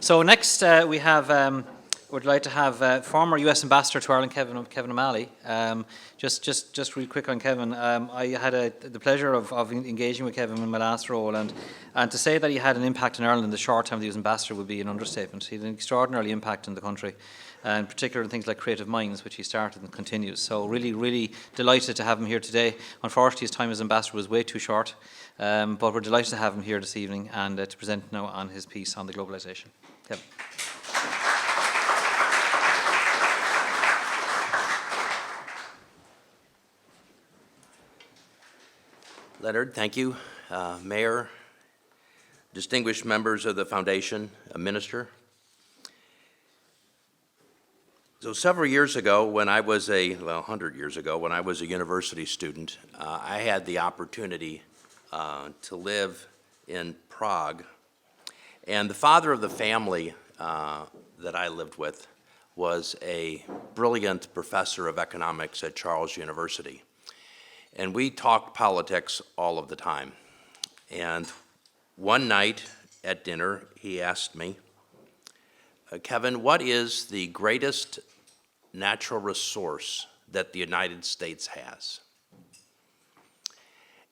So next we have, would like to have former U.S. Ambassador to Ireland, Kevin Malley. Just real quick on Kevin. I had the pleasure of engaging with Kevin in my last role, and to say that he had an impact in Ireland in the short time that he was ambassador would be an understatement. He had an extraordinary impact in the country, and particularly in things like Creative Minds, which he started and continues. So really delighted to have him here today. Unfortunately, his time as ambassador was way too short, but we're delighted to have him here this evening and to present now on his piece on the globalisation. Kevin. Leonard, thank you. Mayor, distinguished members of the Foundation, a minister. So several years ago, when I was 100 years ago, when I was a university student, I had the opportunity to live in Prague. And the father of the family that I lived with was a brilliant professor of economics at Charles University. And we talked politics all of the time. And one night at dinner, he asked me, Kevin, what is the greatest natural resource that the United States has?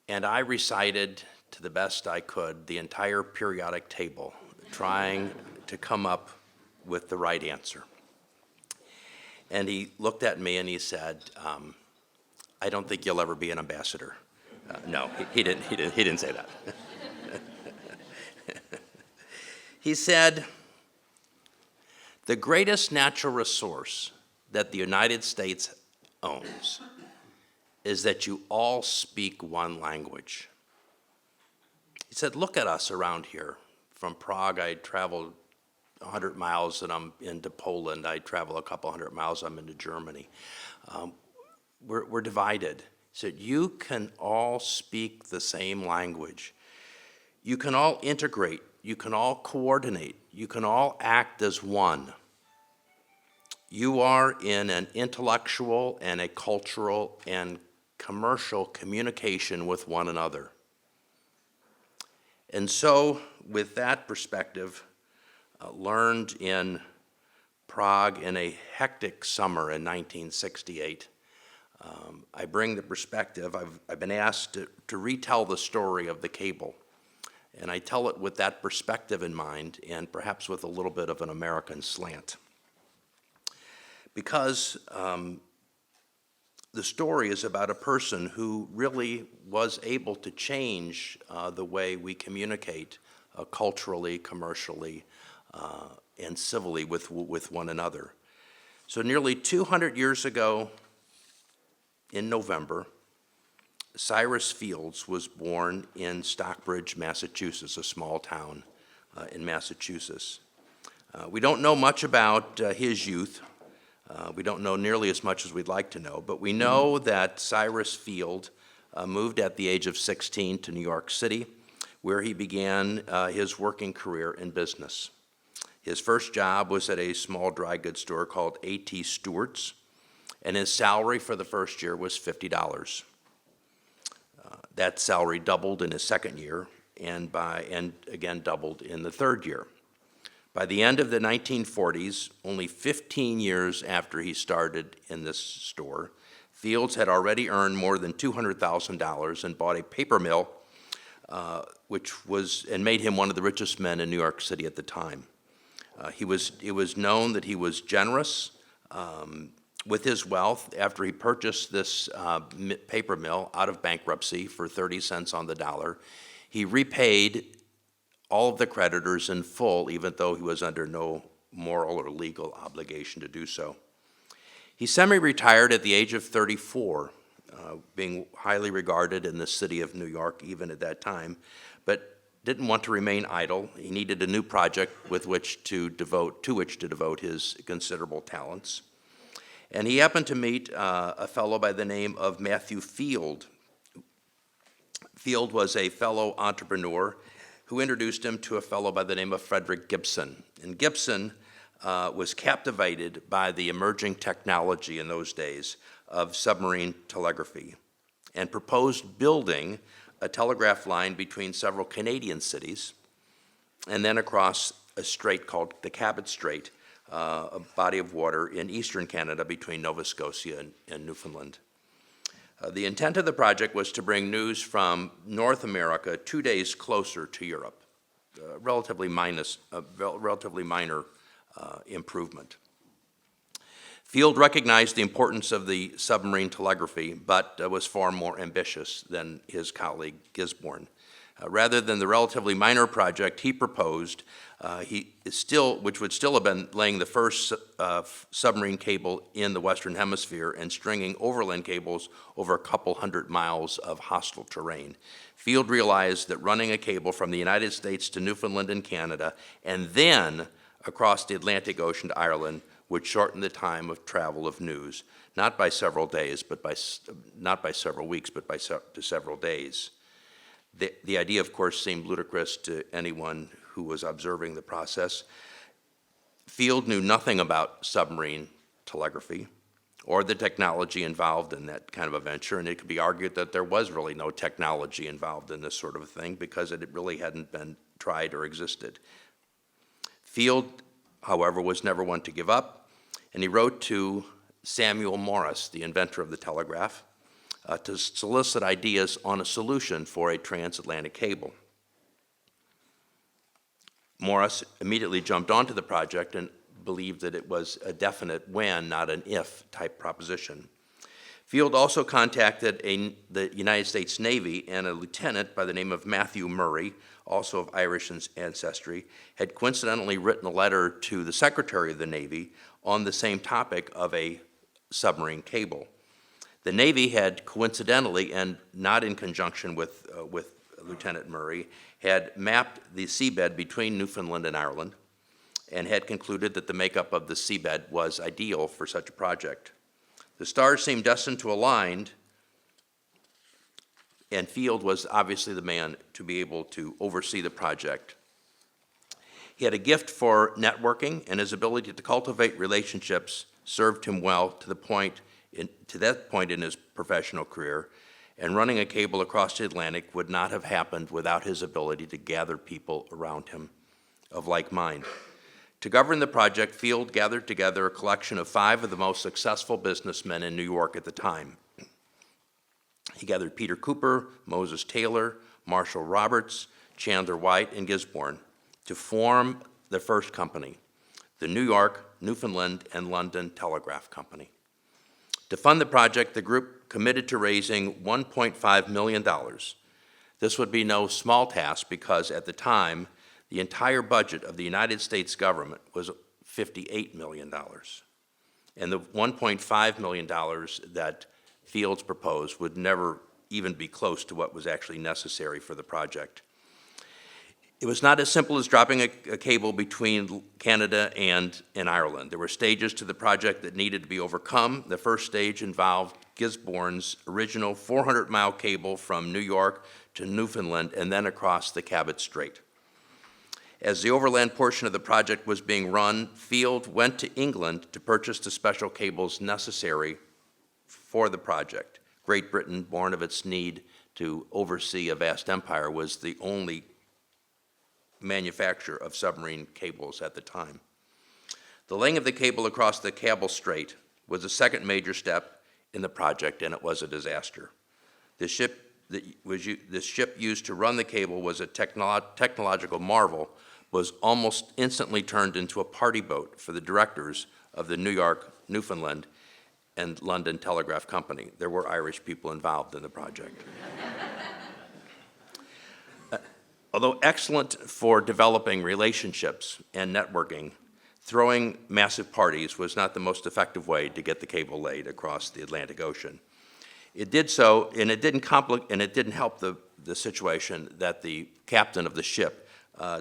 And I recited, to the best I could, the entire periodic table, trying to come up with the right answer. And he looked at me and he said, I don't think you'll ever be an ambassador. No, he didn't say that. He said, the greatest natural resource that the United States owns is that you all speak one language. He said, look at us around here. From Prague, I traveled 100 miles and I'm into Poland. I travel a couple hundred miles, I'm into Germany. We're divided. He said, you can all speak the same language. You can all integrate. You can all coordinate. You can all act as one. You are in an intellectual and a cultural and commercial communication with one another. And so, with that perspective, learned in Prague in a hectic summer in 1968, I bring the perspective. I've been asked to retell the story of the cable, and I tell it with that perspective in mind and perhaps with a little bit of an American slant. Because the story is about a person who really was able to change the way we communicate culturally, commercially, and civilly with one another. So nearly 200 years ago, in November, Cyrus Fields was born in Stockbridge, Massachusetts, a small town in Massachusetts. We don't know much about his youth. We don't know nearly as much as we'd like to know, but we know that Cyrus Field moved at the age of 16 to New York City, where he began his working career in business. His first job was at a small dry goods store called A.T. Stewart's, and his salary for the first year was $50. That salary doubled in his second year, and again doubled in the third year. By the end of the 1940s, only 15 years after he started in this store, Fields had already earned more than $200,000 and bought a paper mill, and made him one of the richest men in New York City at the time. It was known that he was generous with his wealth. After he purchased this paper mill out of bankruptcy for 30 cents on the dollar, he repaid all of the creditors in full, even though he was under no moral or legal obligation to do so. He semi-retired at the age of 34, being highly regarded in the city of New York even at that time, but didn't want to remain idle. He needed a new project to which to devote his considerable talents. And he happened to meet a fellow by the name of Matthew Field. Field was a fellow entrepreneur who introduced him to a fellow by the name of Frederick Gibson. And Gibson was captivated by the emerging technology in those days of submarine telegraphy and proposed building a telegraph line between several Canadian cities and then across a strait called the Cabot Strait, a body of water in eastern Canada between Nova Scotia and Newfoundland. The intent of the project was to bring news from North America 2 days closer to Europe, relatively minor improvement. Field recognized the importance of the submarine telegraphy, but was far more ambitious than his colleague Gisborne. Rather than the relatively minor project he proposed, which would still have been laying the first submarine cable in the Western Hemisphere and stringing overland cables over a couple hundred miles of hostile terrain. Field realized that running a cable from the United States to Newfoundland and Canada and then across the Atlantic Ocean to Ireland would shorten the time of travel of news, not by several days, not by several weeks, but to several days. The idea, of course, seemed ludicrous to anyone who was observing the process. Field knew nothing about submarine telegraphy or the technology involved in that kind of a venture, and it could be argued that there was really no technology involved in this sort of a thing because it really hadn't been tried or existed. Field, however, was never one to give up, and he wrote to Samuel Morse, the inventor of the telegraph, to solicit ideas on a solution for a transatlantic cable. Morris immediately jumped onto the project and believed that it was a definite when, not an if, type proposition. Field also contacted the United States Navy, and a lieutenant by the name of Matthew Murray, also of Irish ancestry, had coincidentally written a letter to the Secretary of the Navy on the same topic of a submarine cable. The Navy had coincidentally, and not in conjunction with Lieutenant Murray, had mapped the seabed between Newfoundland and Ireland and had concluded that the makeup of the seabed was ideal for such a project. The stars seemed destined to align, and Field was obviously the man to be able to oversee the project. He had a gift for networking, and his ability to cultivate relationships served him well to that point in his professional career, and running a cable across the Atlantic would not have happened without his ability to gather people around him of like mind. To govern the project, Field gathered together a collection of 5 of the most successful businessmen in New York at the time. He gathered Peter Cooper, Moses Taylor, Marshall Roberts, Chandler White, and Gisborne to form the first company, the New York, Newfoundland, and London Telegraph Company. To fund the project, the group committed to raising $1.5 million. This would be no small task because at the time, the entire budget of the United States government was $58 million. And the $1.5 million that Fields proposed would never even be close to what was actually necessary for the project. It was not as simple as dropping a cable between Canada and Ireland. There were stages to the project that needed to be overcome. The first stage involved Gisborne's original 400-mile cable from New York to Newfoundland and then across the Cabot Strait. As the overland portion of the project was being run, Field went to England to purchase the special cables necessary for the project. Great Britain, born of its need to oversee a vast empire, was the only manufacturer of submarine cables at the time. The laying of the cable across the Cabot Strait was the second major step in the project, and it was a disaster. The ship used to run the cable was a technological marvel, was almost instantly turned into a party boat for the directors of the New York, Newfoundland, and London Telegraph Company. There were Irish people involved in the project. Although excellent for developing relationships and networking, throwing massive parties was not the most effective way to get the cable laid across the Atlantic Ocean. It did so, and it didn't help the situation that the captain of the ship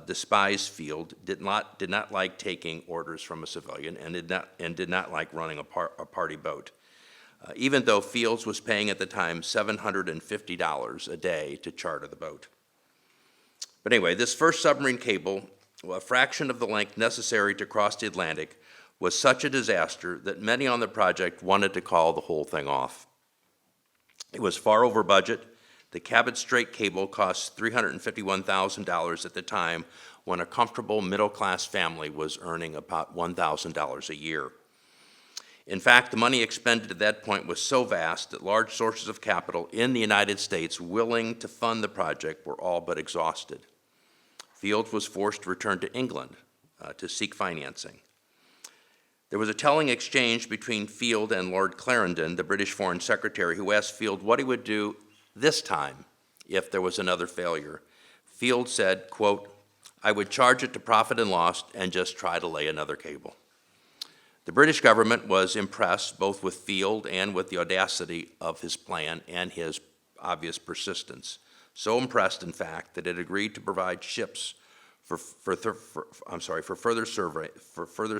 despised Field, did not like taking orders from a civilian, and did not like running a party boat. Even though Fields was paying at the time $750 a day to charter the boat. But anyway, this first submarine cable, a fraction of the length necessary to cross the Atlantic, was such a disaster that many on the project wanted to call the whole thing off. It was far over budget. The Cabot Strait cable cost $351,000 at the time, when a comfortable middle-class family was earning about $1,000 a year. In fact, the money expended at that point was so vast that large sources of capital in the United States willing to fund the project were all but exhausted. Field was forced to return to England to seek financing. There was a telling exchange between Field and Lord Clarendon, the British Foreign Secretary, who asked Field what he would do this time if there was another failure. Field said, quote, "I would charge it to profit and loss and just try to lay another cable." The British government was impressed both with Field and with the audacity of his plan and his obvious persistence. So impressed, in fact, that it agreed to provide ships for further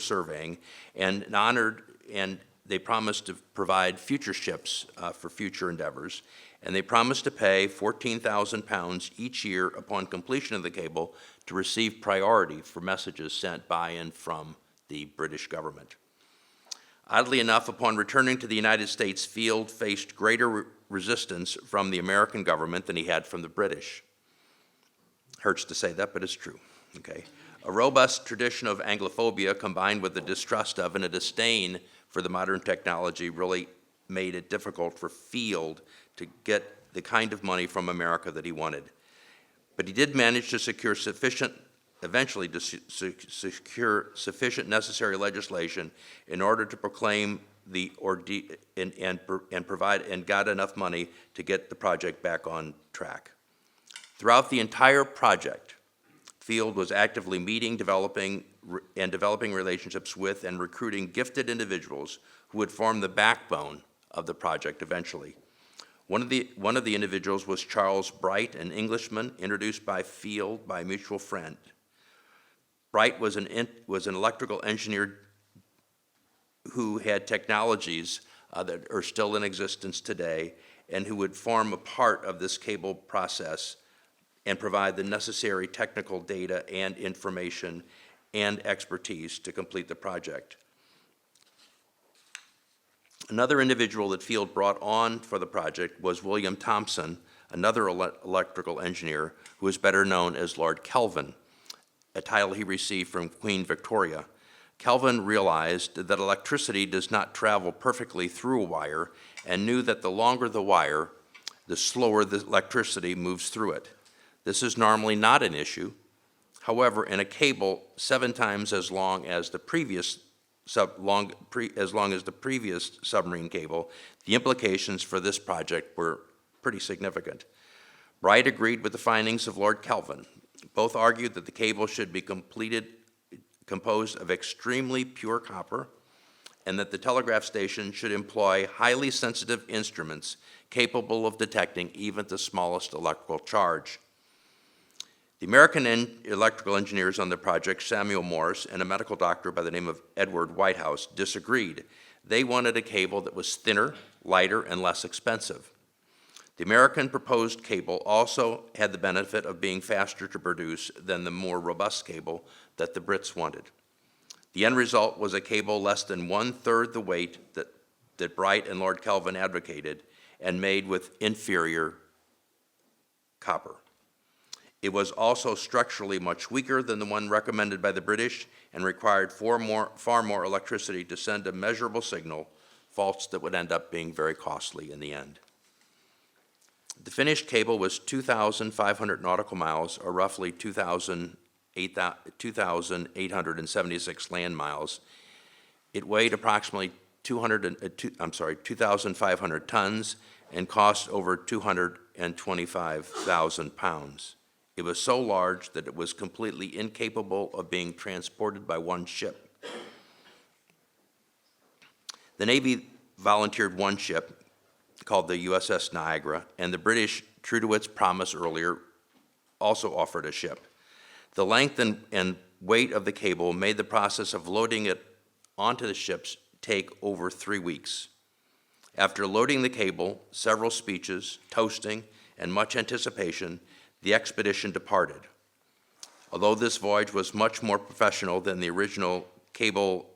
surveying, and they promised to provide future ships for future endeavors, and they promised to pay £14,000 each year upon completion of the cable to receive priority for messages sent by and from the British government. Oddly enough, upon returning to the United States, Field faced greater resistance from the American government than he had from the British. Hurts to say that, but it's true. Okay. A robust tradition of Anglophobia combined with a distrust of and a disdain for the modern technology really made it difficult for Field to get the kind of money from America that he wanted. But he did manage to secure eventually to secure sufficient necessary legislation in order to proclaim the ordeal and provide and got enough money to get the project back on track. Throughout the entire project, Field was actively meeting, developing relationships with and recruiting gifted individuals who would form the backbone of the project eventually. One of the individuals was Charles Bright, an Englishman introduced by Field by a mutual friend. Bright was an electrical engineer who had technologies that are still in existence today and who would form a part of this cable process and provide the necessary technical data and information and expertise to complete the project. Another individual that Field brought on for the project was William Thompson, another electrical engineer who is better known as Lord Kelvin, a title he received from Queen Victoria. Kelvin realized that electricity does not travel perfectly through a wire and knew that the longer the wire, the slower the electricity moves through it. This is normally not an issue. However, in a cable 7 times as long as the previous submarine cable, the implications for this project were pretty significant. Bright agreed with the findings of Lord Kelvin. Both argued that the cable should be composed of extremely pure copper, and that the telegraph station should employ highly sensitive instruments capable of detecting even the smallest electrical charge. The American electrical engineers on the project, Samuel Morse and a medical doctor by the name of Edward Whitehouse, disagreed. They wanted a cable that was thinner, lighter, and less expensive. The American proposed cable also had the benefit of being faster to produce than the more robust cable that the Brits wanted. The end result was a cable less than 1/3 the weight that Bright and Lord Kelvin advocated and made with inferior copper. It was also structurally much weaker than the one recommended by the British and required far more electricity to send a measurable signal, faults that would end up being very costly in the end. The finished cable was 2,500 nautical miles, or roughly 2,876 land miles. It weighed approximately 2,500 tons and cost over 225,000 pounds. It was so large that it was completely incapable of being transported by one ship. The Navy volunteered one ship, called the USS Niagara, and the British, true to its promise earlier, also offered a ship. The length and weight of the cable made the process of loading it onto the ships take over 3 weeks. After loading the cable, several speeches, toasting, and much anticipation, the expedition departed. Although this voyage was much more professional than the original Cabell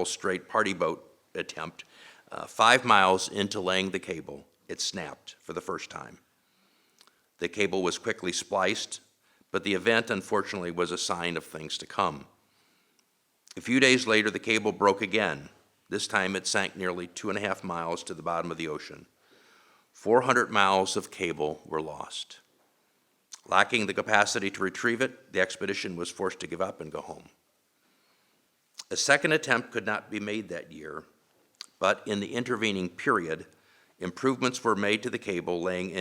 Strait party boat attempt, 5 miles into laying the cable, it snapped for the first time. The cable was quickly spliced, but the event, unfortunately, was a sign of things to come. A few days later, the cable broke again. This time it sank nearly 2.5 miles to the bottom of the ocean. 400 miles of cable were lost. Lacking the capacity to retrieve it, the expedition was forced to give up and go home. A second attempt could not be made that year, but in the intervening period, improvements were being made to the cable laying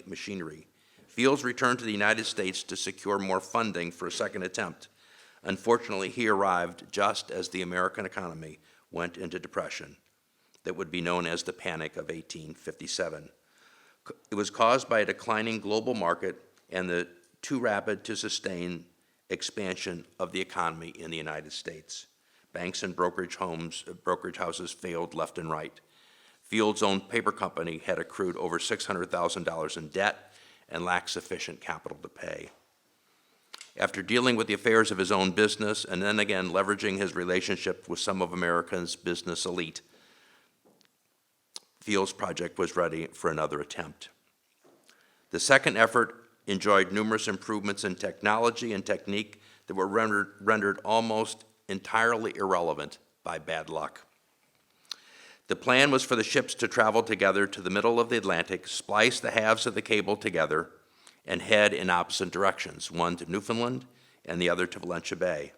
machinery. Fields returned to the United States to secure more funding for a second attempt. Unfortunately, he arrived just as the American economy went into depression that would be known as the Panic of 1857. It was caused by a declining global market and the too rapid to sustain expansion of the economy in the United States. Banks and brokerage houses failed left and right. Field's own paper company had accrued over $600,000 in debt and lacked sufficient capital to pay. After dealing with the affairs of his own business and then again leveraging his relationship with some of America's business elite, Field's project was ready for another attempt. The second effort enjoyed numerous improvements in technology and technique that were rendered almost entirely irrelevant by bad luck. The plan was for the ships to travel together to the middle of the Atlantic, splice the halves of the cable together, and head in opposite directions, one to Newfoundland and the other to Valentia Bay.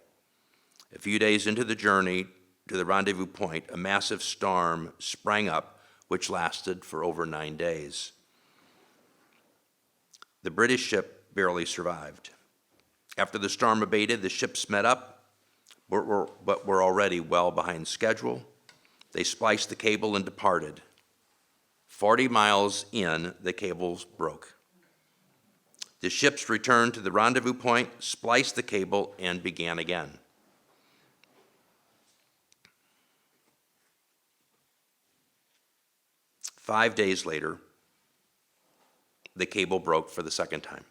A few days into the journey to the rendezvous point, a massive storm sprang up, which lasted for over 9 days. The British ship barely survived. After the storm abated, the ships met up, but were already well behind schedule. They spliced the cable and departed. 40 miles in, the cables broke. The ships returned to the rendezvous point, spliced the cable, and began again. Five days later, the cable broke for the second time.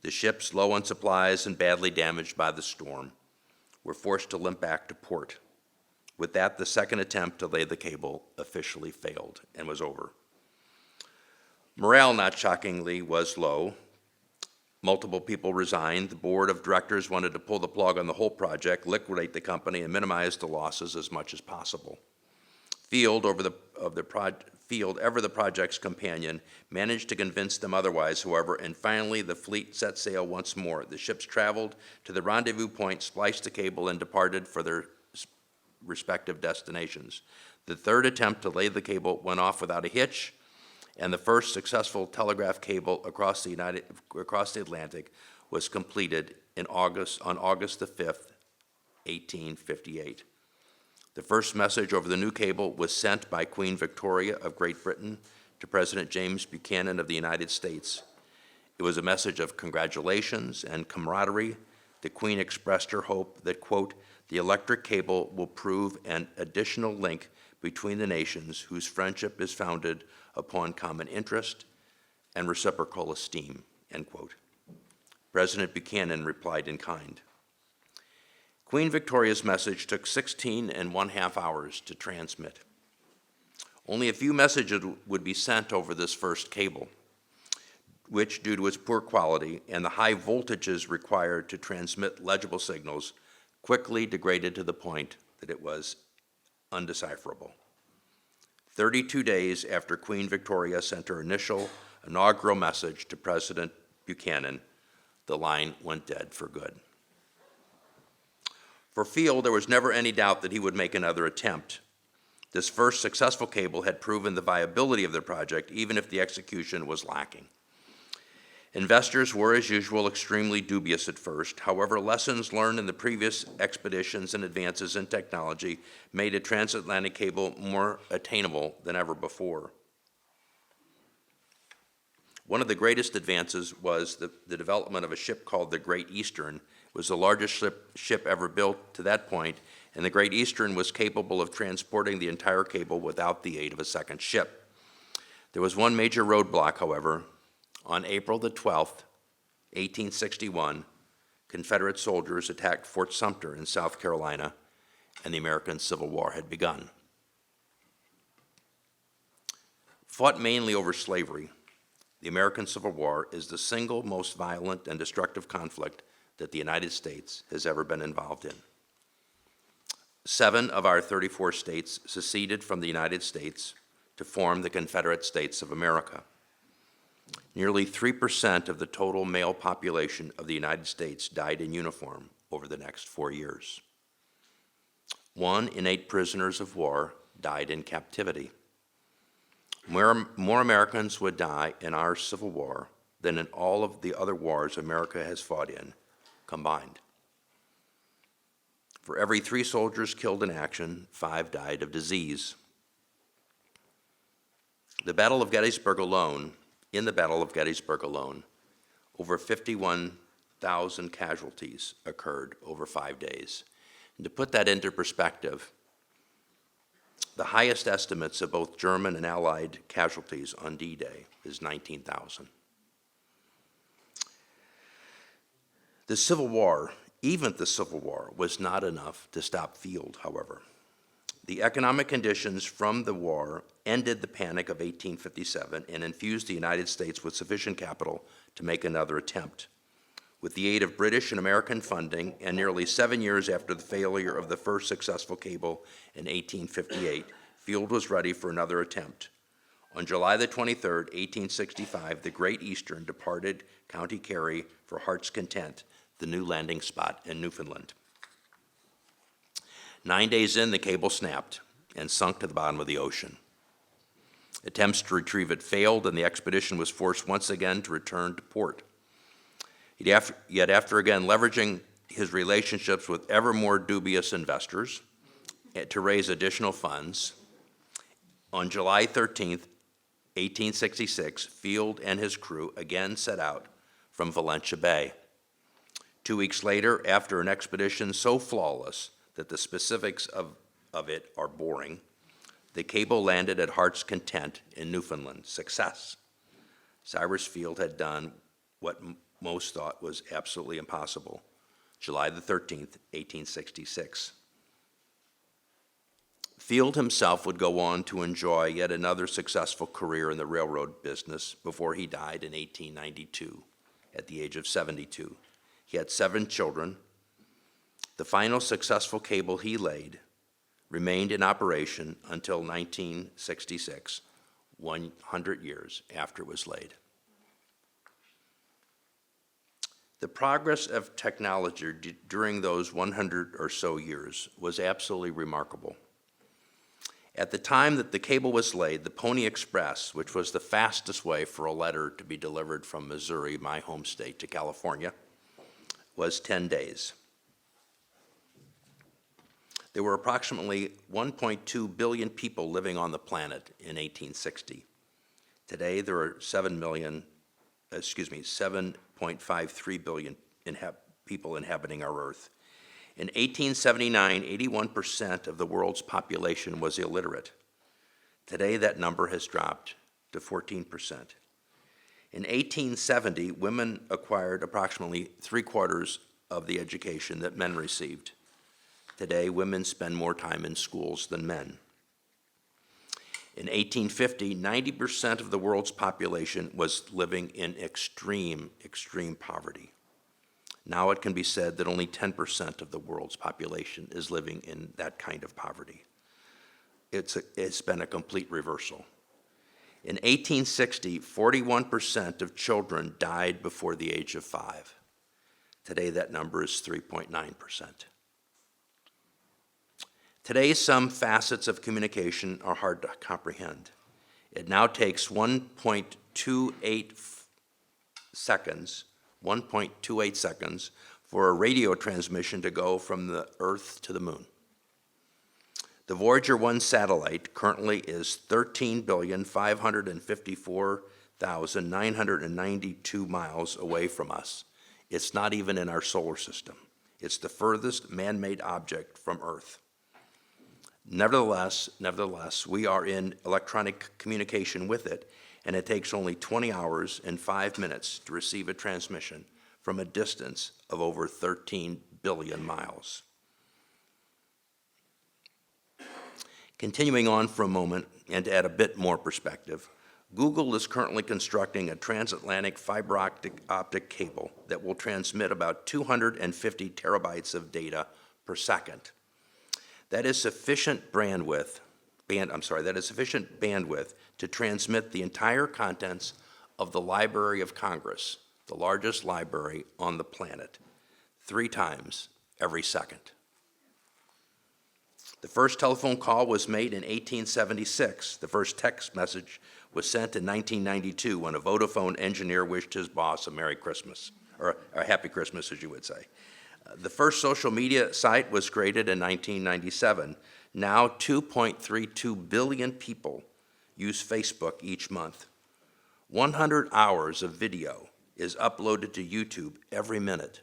The ships, low on supplies and badly damaged by the storm, were forced to limp back to port. With that, the second attempt to lay the cable officially failed and was over. Morale, not shockingly, was low. Multiple people resigned. The board of directors wanted to pull the plug on the whole project, liquidate the company, and minimize the losses as much as possible. Field, ever the project's companion, managed to convince them otherwise, however, and finally the fleet set sail once more. The ships traveled to the rendezvous point, spliced the cable, and departed for their respective destinations. The third attempt to lay the cable went off without a hitch, and the first successful telegraph cable across the Atlantic was completed on August the 5th, 1858. The first message over the new cable was sent by Queen Victoria of Great Britain to President James Buchanan of the United States. It was a message of congratulations and camaraderie. The Queen expressed her hope that, quote, the electric cable will prove an additional link between the nations whose friendship is founded upon common interest and reciprocal esteem, end quote. President Buchanan replied in kind. Queen Victoria's message took 16.5 hours to transmit. Only a few messages would be sent over this first cable, which, due to its poor quality and the high voltages required to transmit legible signals, quickly degraded to the point that it was undecipherable. 32 days after Queen Victoria sent her inaugural message to President Buchanan, the line went dead for good. For Field, there was never any doubt that he would make another attempt. This first successful cable had proven the viability of the project, even if the execution was lacking. Investors were, as usual, extremely dubious at first. However, lessons learned in the previous expeditions and advances in technology made a transatlantic cable more attainable than ever before. One of the greatest advances was the development of a ship called the Great Eastern. It was the largest ship ever built to that point, and the Great Eastern was capable of transporting the entire cable without the aid of a second ship. There was one major roadblock, however. On April the 12th, 1861, Confederate soldiers attacked Fort Sumter in South Carolina, and the American Civil War had begun. Fought mainly over slavery, The American Civil War is the single most violent and destructive conflict that the United States has ever been involved in. 7 of our 34 states seceded from the United States to form the Confederate States of America. Nearly 3% of the total male population of the United States died in uniform over the next 4 years. 1 in 8 prisoners of war died in captivity. More Americans would die in our Civil War than in all of the other wars America has fought in combined. For every 3 soldiers killed in action, 5 died of disease. In the Battle of Gettysburg alone, over 51,000 casualties occurred over 5 days. And to put that into perspective, the highest estimates of both German and Allied casualties on D-Day is 19,000. The Civil War, even the Civil War, was not enough to stop Field, however. The economic conditions from the war ended the Panic of 1857 and infused the United States with sufficient capital to make another attempt. With the aid of British and American funding, and nearly 7 years after the failure of the first successful cable in 1858, Field was ready for another attempt. On July the 23rd, 1865, the Great Eastern departed County Kerry for Heart's Content, the new landing spot in Newfoundland. 9 days in, the cable snapped and sunk to the bottom of the ocean. Attempts to retrieve it failed, and the expedition was forced once again to return to port. Yet after again leveraging his relationships with ever more dubious investors to raise additional funds, on July 13th, 1866, Field and his crew again set out from Valentia Bay. 2 weeks later, after an expedition so flawless that the specifics of it are boring, the cable landed at Heart's Content in Newfoundland. Success. Cyrus Field had done what most thought was absolutely impossible. July the 13th, 1866. Field himself would go on to enjoy yet another successful career in the railroad business before he died in 1892 at the age of 72. He had 7 children. The final successful cable he laid remained in operation until 1966, 100 years after it was laid. The progress of technology during those 100 or so years was absolutely remarkable. At the time that the cable was laid, the Pony Express, which was the fastest way for a letter to be delivered from Missouri, my home state, to California, was 10 days. There were approximately 1.2 billion people living on the planet in 1860. Today, there are 7.53 billion people inhabiting our Earth. In 1879, 81% of the world's population was illiterate. Today, that number has dropped to 14%. In 1870, women acquired approximately 3/4 of the education that men received. Today, women spend more time in schools than men. In 1850, 90% of the world's population was living in extreme poverty. Now it can be said that only 10% of the world's population is living in that kind of poverty. It's been a complete reversal. In 1860, 41% of children died before the age of 5. Today, that number is 3.9%. Today, some facets of communication are hard to comprehend. It now takes 1.28 seconds for a radio transmission to go from the Earth to the Moon. The Voyager 1 satellite currently is 13,554,992 miles away from us. It's not even in our solar system. It's the furthest man-made object from Earth. Nevertheless, we are in electronic communication with it, and it takes only 20 hours and 5 minutes to receive a transmission from a distance of over 13 billion miles. Continuing on for a moment, and to add a bit more perspective, Google is currently constructing a transatlantic fiber optic cable that will transmit about 250 terabytes of data per second. That is sufficient bandwidth to transmit the entire contents of the Library of Congress, the largest library on the planet, 3 times every second. The first telephone call was made in 1876. The first text message was sent in 1992 when a Vodafone engineer wished his boss a Merry Christmas, or a Happy Christmas, as you would say. The first social media site was created in 1997. Now 2.32 billion people use Facebook each month. 100 hours of video is uploaded to YouTube every minute.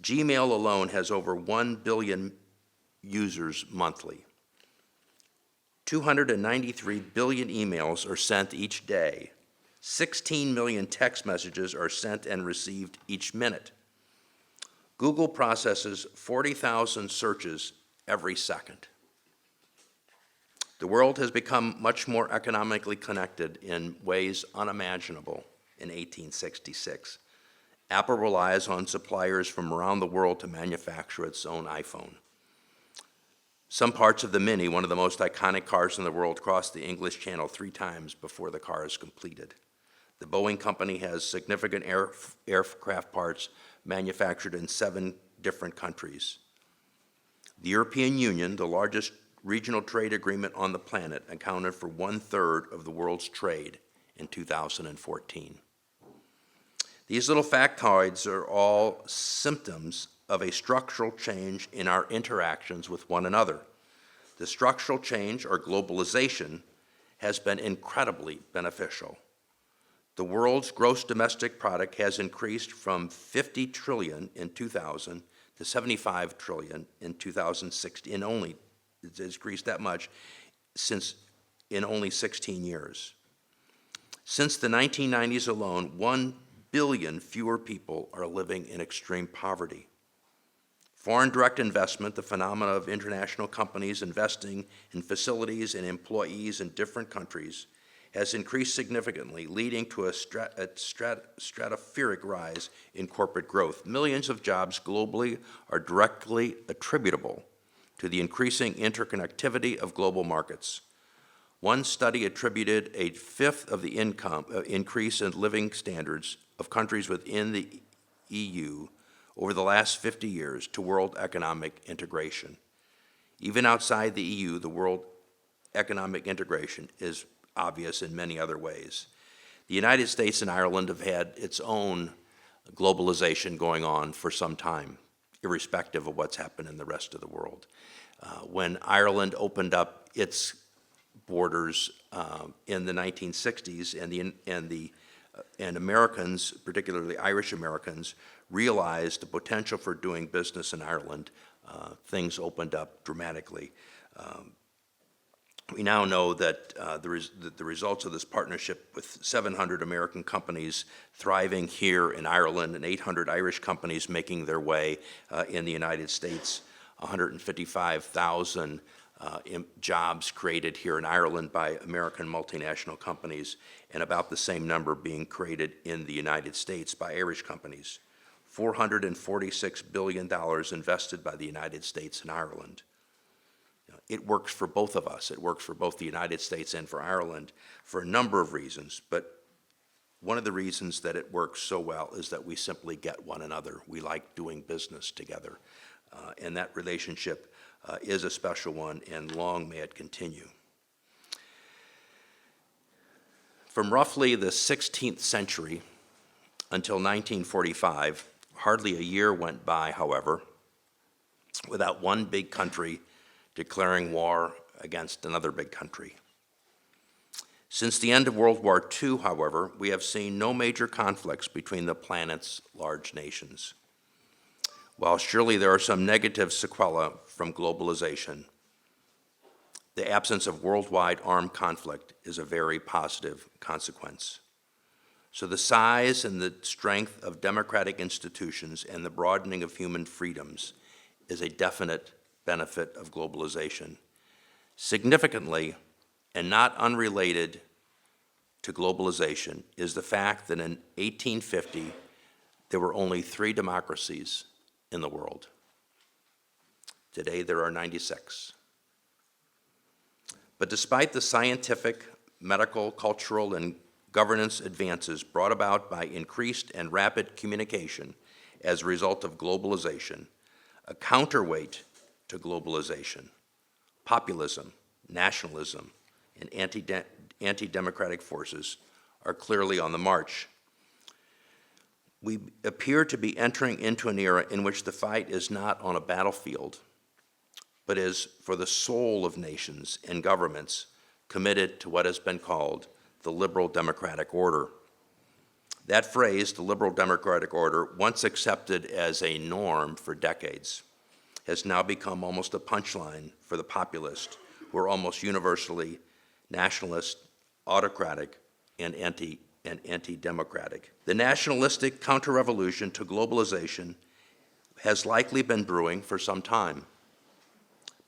Gmail alone has over 1 billion users monthly. 293 billion emails are sent each day. 16 million text messages are sent and received each minute. Google processes 40,000 searches every second. The world has become much more economically connected in ways unimaginable in 1866. Apple relies on suppliers from around the world to manufacture its own iPhone. Some parts of the Mini, one of the most iconic cars in the world, cross the English Channel 3 times before the car is completed. The Boeing company has significant aircraft parts manufactured in 7 different countries. The European Union, the largest regional trade agreement on the planet, accounted for 1/3 of the world's trade in 2014. These little factoids are all symptoms of a structural change in our interactions with one another. The structural change, or globalization, has been incredibly beneficial. The world's gross domestic product has increased from 50 trillion in 2000 to 75 trillion in 2016. It's increased that much in only 16 years. Since the 1990s alone, 1 billion fewer people are living in extreme poverty. Foreign direct investment, the phenomena of international companies investing in facilities and employees in different countries, has increased significantly, leading to a stratospheric rise in corporate growth. Millions of jobs globally are directly attributable to the increasing interconnectivity of global markets. One study attributed 1/5 of the income increase in living standards of countries within the EU over the last 50 years to world economic integration. Even outside the EU, the world economic integration is obvious in many other ways. The United States and Ireland have had its own globalization going on for some time, irrespective of what's happened in the rest of the world. When Ireland opened up its borders in the 1960s, and Americans, particularly Irish Americans, realized the potential for doing business in Ireland, things opened up dramatically. We now know that the results of this partnership, with 700 American companies thriving here in Ireland and 800 Irish companies making their way in the United States, 155,000 jobs created here in Ireland by American multinational companies, and about the same number being created in the United States by Irish companies. $446 billion invested by the United States in Ireland. It works for both of us. It works for both the United States and for Ireland for a number of reasons, but one of the reasons that it works so well is that we simply get one another. We like doing business together, and that relationship is a special one, and long may it continue. From roughly the 16th century until 1945, hardly a year went by, however, without one big country declaring war against another big country. Since the end of World War II, however, we have seen no major conflicts between the planet's large nations. While surely there are some negative sequelae from globalization, the absence of worldwide armed conflict is a very positive consequence. So the size and the strength of democratic institutions and the broadening of human freedoms is a definite benefit of globalization. Significantly, and not unrelated to globalization is the fact that in 1850, there were only 3 democracies in the world. Today, there are 96. But despite the scientific, medical, cultural, and governance advances brought about by increased and rapid communication as a result of globalization, a counterweight to globalization, populism, nationalism, and anti-democratic forces are clearly on the march. We appear to be entering into an era in which the fight is not on a battlefield, but is for the soul of nations and governments committed to what has been called the liberal democratic order. That phrase, the liberal democratic order, once accepted as a norm for decades, has now become almost a punchline for the populist, who are almost universally nationalist, autocratic, and anti-democratic. The nationalistic counter-revolution to globalization has likely been brewing for some time,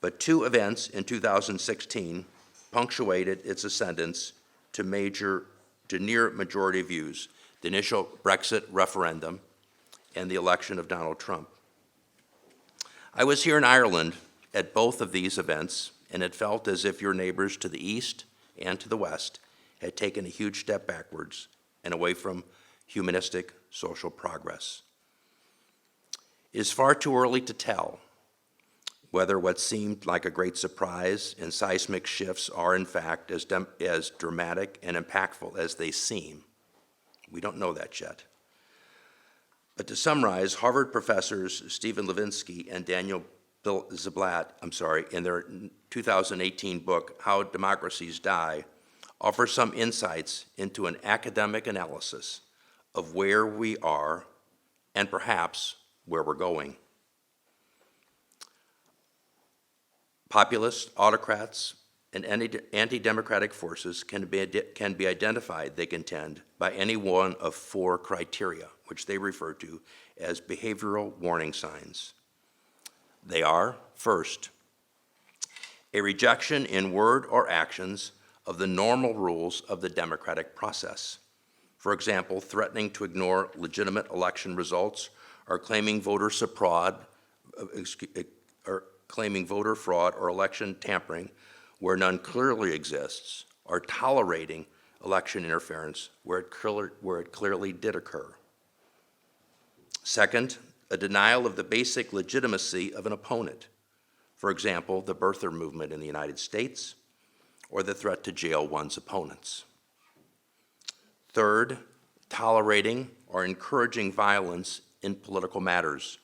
but 2 events in 2016 punctuated its ascendance to near majority views: the initial Brexit referendum and the election of Donald Trump. I was here in Ireland at both of these events, and it felt as if your neighbors to the east and to the west had taken a huge step backwards and away from humanistic social progress. It is far too early to tell whether what seemed like a great surprise and seismic shifts are in fact as dramatic and impactful as they seem. We don't know that yet. But to summarize, Harvard professors Stephen Levinsky and Daniel Ziblatt, in their 2018 book, How Democracies Die, offer some insights into an academic analysis of where we are and perhaps where we're going. Populists, autocrats, and anti-democratic forces can be identified, they contend, by any one of 4 criteria, which they refer to as behavioral warning signs. They are, first, a rejection in word or actions of the normal rules of the democratic process. For example, threatening to ignore legitimate election results or claiming voter fraud or election tampering where none clearly exists, or tolerating election interference where it clearly did occur. Second, a denial of the basic legitimacy of an opponent. For example, the birther movement in the United States, or the threat to jail one's opponents. Third, tolerating or encouraging violence in political matters.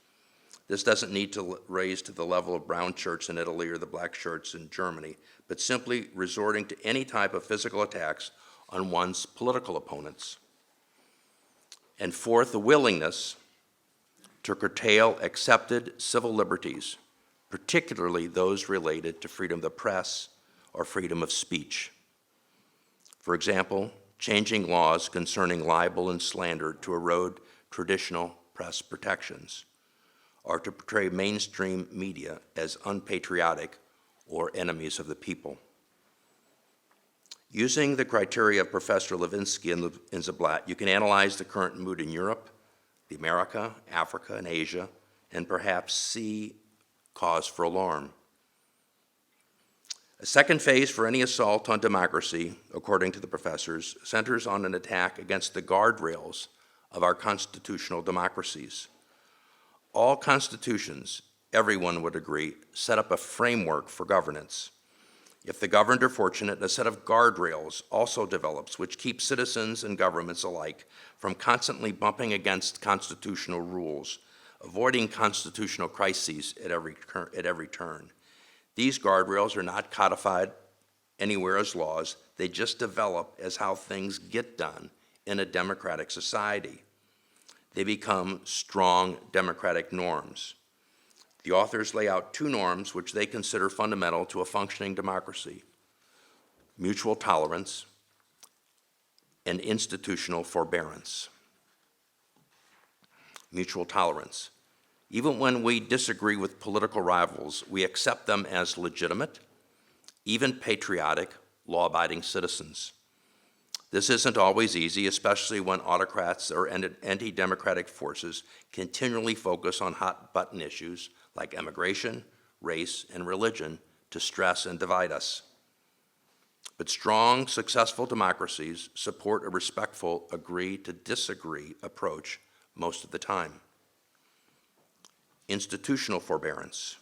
This doesn't need to raise to the level of brown shirts in Italy or the black shirts in Germany, but simply resorting to any type of physical attacks on one's political opponents. And fourth, the willingness to curtail accepted civil liberties, particularly those related to freedom of the press or freedom of speech. For example, changing laws concerning libel and slander to erode traditional press protections, or to portray mainstream media as unpatriotic or enemies of the people. Using the criteria of Professor Levinsky and Ziblatt, you can analyze the current mood in Europe, the America, Africa, and Asia, and perhaps see cause for alarm. A second phase for any assault on democracy, according to the professors, centers on an attack against the guardrails of our constitutional democracies. All constitutions, everyone would agree, set up a framework for governance. If the governed are fortunate, a set of guardrails also develops which keeps citizens and governments alike from constantly bumping against constitutional rules, avoiding constitutional crises at every turn. These guardrails are not codified anywhere as laws. They just develop as how things get done in a democratic society. They become strong democratic norms. The authors lay out 2 norms which they consider fundamental to a functioning democracy: mutual tolerance and institutional forbearance. Mutual tolerance. Even when we disagree with political rivals, we accept them as legitimate, even patriotic, law-abiding citizens. This isn't always easy, especially when autocrats or anti-democratic forces continually focus on hot-button issues like immigration, race, and religion to stress and divide us. But strong, successful democracies support a respectful agree to disagree approach most of the time. Institutional forbearance.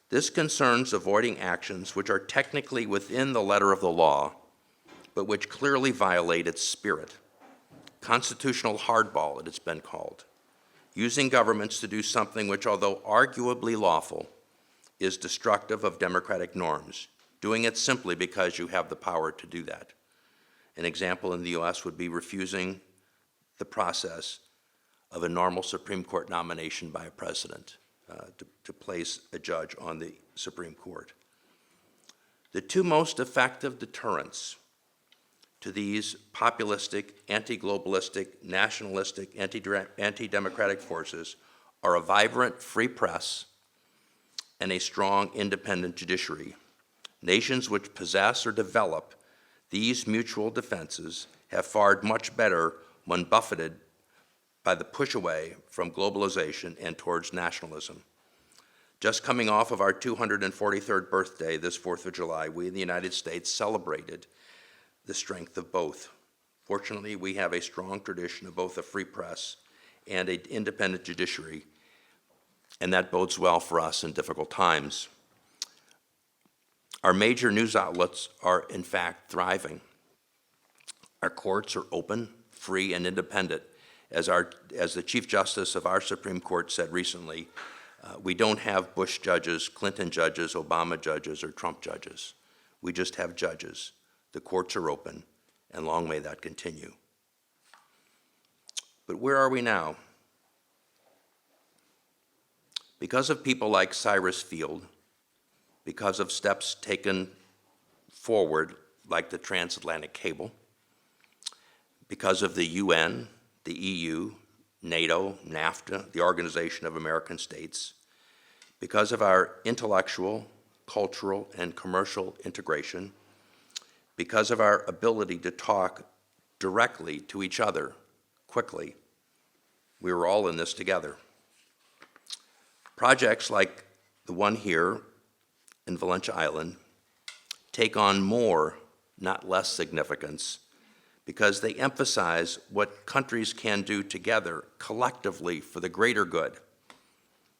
This concerns avoiding actions which are technically within the letter of the law, but which clearly violate its spirit. Constitutional hardball, it has been called. Using governments to do something which, although arguably lawful, is destructive of democratic norms, doing it simply because you have the power to do that. An example in the US would be refusing the process of a normal Supreme Court nomination by a president to place a judge on the Supreme Court. The two most effective deterrents to these populistic, anti-globalistic, nationalistic, anti-democratic forces are a vibrant free press and a strong independent judiciary. Nations which possess or develop these mutual defenses have fared much better when buffeted by the push away from globalization and towards nationalism. Just coming off of our 243rd birthday this 4th of July, we in the United States celebrated the strength of both. Fortunately, we have a strong tradition of both a free press and an independent judiciary, and that bodes well for us in difficult times. Our major news outlets are, in fact, thriving. Our courts are open, free, and independent. As the Chief Justice of our Supreme Court said recently, we don't have Bush judges, Clinton judges, Obama judges, or Trump judges. We just have judges. The courts are open, and long may that continue. But where are we now? Because of people like Cyrus Field, because of steps taken forward like the transatlantic cable, because of the UN, the EU, NATO, NAFTA, the Organization of American States, because of our intellectual, cultural, and commercial integration, because of our ability to talk directly to each other quickly, we were all in this together. Projects like the one here in Valentia Island take on more, not less significance, because they emphasize what countries can do together collectively for the greater good,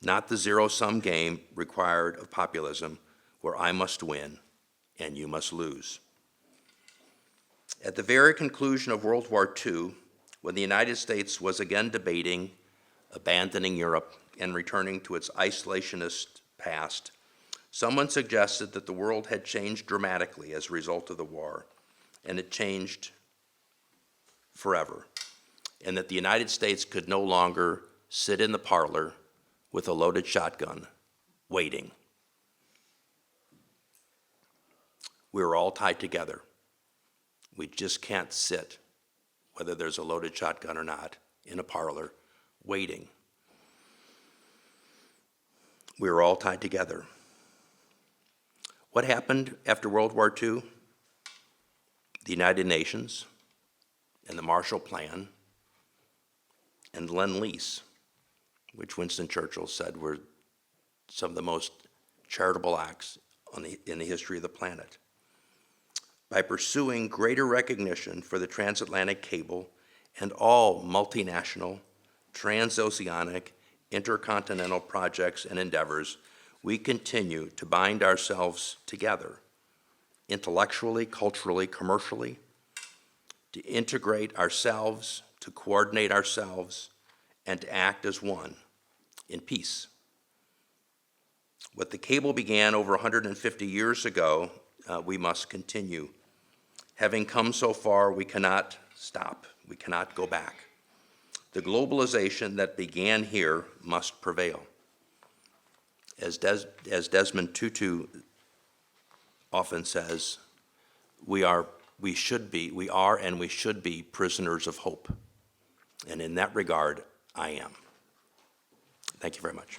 not the zero-sum game required of populism where I must win and you must lose. At the very conclusion of World War II, when the United States was again debating abandoning Europe and returning to its isolationist past, someone suggested that the world had changed dramatically as a result of the war, and it changed forever, and that the United States could no longer sit in the parlor with a loaded shotgun, waiting. We were all tied together. We just can't sit, whether there's a loaded shotgun or not, in a parlor, waiting. We were all tied together. What happened after World War II? The United Nations and the Marshall Plan and Lend-Lease, which Winston Churchill said were some of the most charitable acts in the history of the planet. By pursuing greater recognition for the transatlantic cable and all multinational, transoceanic, intercontinental projects and endeavors, we continue to bind ourselves together intellectually, culturally, commercially, to integrate ourselves, to coordinate ourselves, and to act as one in peace. What the cable began over 150 years ago, we must continue. Having come so far, we cannot stop. We cannot go back. The globalization that began here must prevail. As Desmond Tutu often says, we are and we should be prisoners of hope. And in that regard, I am. Thank you very much.